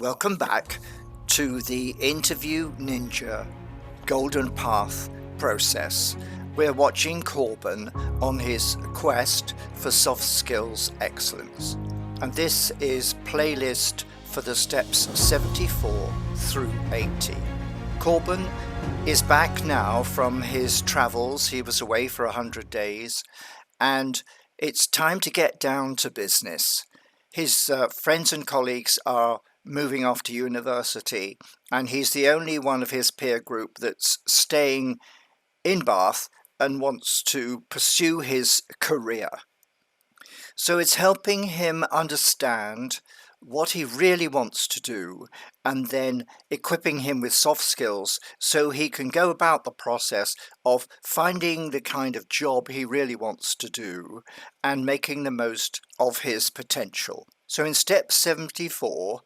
Welcome back to the Interview Ninja Golden Path process. We're watching Corben on his quest for soft skills excellence. And this is playlist for the steps 74 through 80. Corben is back now from his travels. He was away for 100 days and it's time to get down to business. His friends and colleagues are moving off to university, and he's the only one of his peer group that's staying in Bath and wants to pursue his career. So it's helping him understand what he really wants to do and then equipping him with soft skills so he can go about the process of finding the kind of job he really wants to do and making the most of his potential. So in step 74,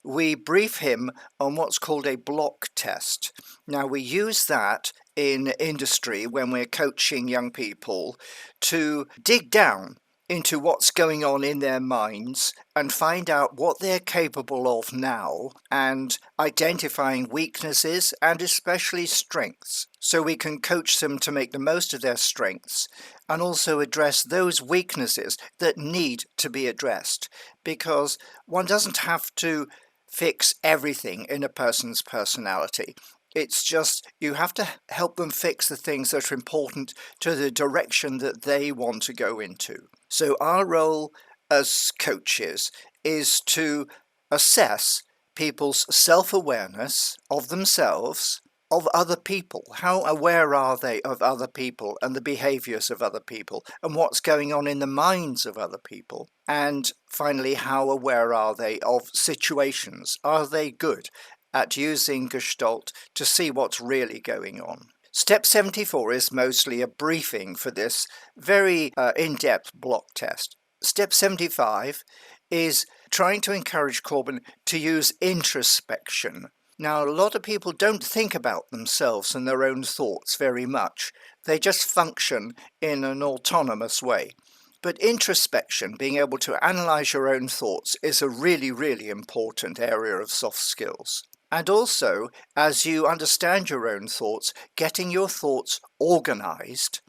we brief him on what's called a block test. Now we use that in industry when we're coaching young people to dig down into what's going on in their minds and find out what they're capable of now and identifying weaknesses and especially strengths so we can coach them to make the most of their strengths and also address those weaknesses that need to be addressed, because one doesn't have to fix everything in a person's personality. It's just you have to help them fix the things that are important to the direction that they want to go into. So our role as coaches is to assess people's self-awareness of themselves, of other people. How aware are they of other people and the behaviors of other people and what's going on in the minds of other people? And finally, how aware are they of situations? Are they good at using Gestalt to see what's really going on? Step 74 is mostly a briefing for this very in-depth block test. Step 75 is trying to encourage Corben to use introspection. Now, a lot of people don't think about themselves and their own thoughts very much. They just function in an autonomous way. But introspection, being able to analyze your own thoughts, is a really, really important area of soft skills. And also, as you understand your own thoughts, getting your thoughts organized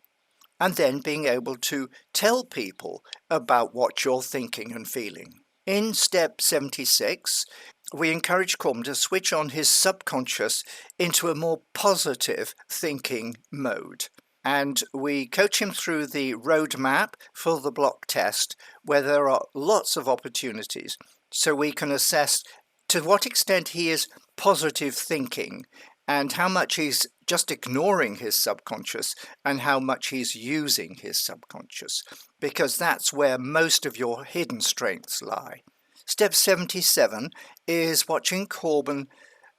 and then being able to tell people about what you're thinking and feeling. In step 76, we encourage Corben to switch on his subconscious into a more positive thinking mode. And we coach him through the roadmap for the block test, where there are lots of opportunities. So we can assess to what extent he is positive thinking and how much he's just ignoring his subconscious and how much he's using his subconscious, because that's where most of your hidden strengths lie. Step 77 is watching Corben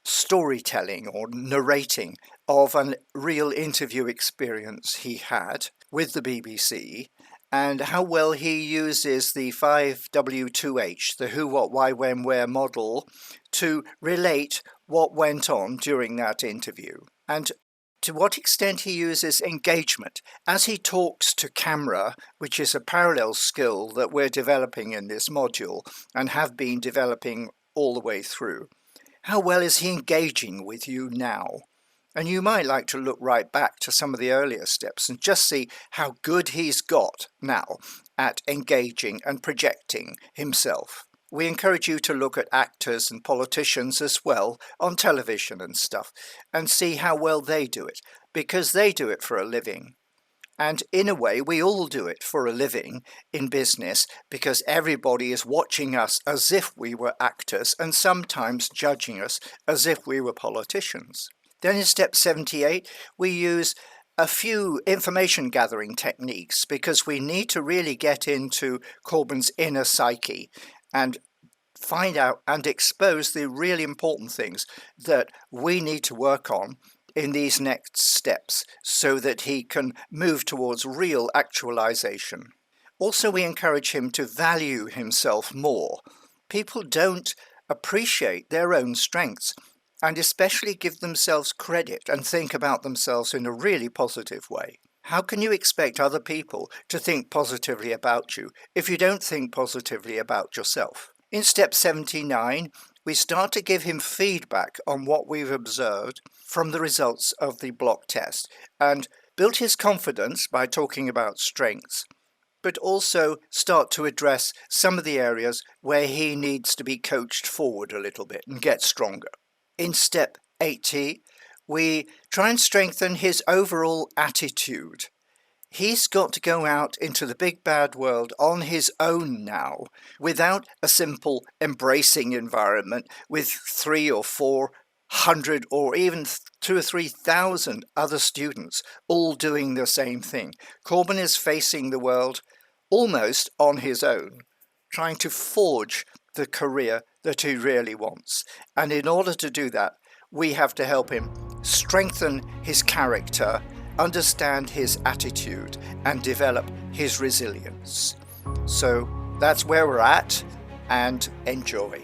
storytelling or narrating of a real interview experience he had with the BBC and how well he uses the 5W2H, the who, what, why, when, where model to relate what went on during that interview, and to what extent he uses engagement as he talks to camera, which is a parallel skill that we're developing in this module and have been developing all the way through. How well is he engaging with you now? And you might like to look right back to some of the earlier steps and just see how good he's got now at engaging and projecting himself. We encourage you to look at actors and politicians as well on television and stuff and see how well they do it, because they do it for a living. And in a way, we all do it for a living in business because everybody is watching us as if we were actors and sometimes judging us as if we were politicians. Then in step 78, we use a few information gathering techniques because we need to really get into Corben's inner psyche and find out and expose the really important things that we need to work on in these next steps so that he can move towards real actualization. Also, we encourage him to value himself more. People don't appreciate their own strengths and especially give themselves credit and think about themselves in a really positive way. How can you expect other people to think positively about you if you don't think positively about yourself? In step 79, we start to give him feedback on what we've observed from the results of the block test and build his confidence by talking about strengths, but also start to address some of the areas where he needs to be coached forward a little bit and get stronger. In step 80, we try and strengthen his overall attitude. He's got to go out into the big bad world on his own now, without a simple embracing environment with 300 or 400 or even 2,000 or 3,000 other students all doing the same thing. Corben is facing the world almost on his own, trying to forge the career that he really wants. And in order to do that, we have to help him strengthen his character, understand his attitude, and develop his resilience. So that's where we're at, and enjoy.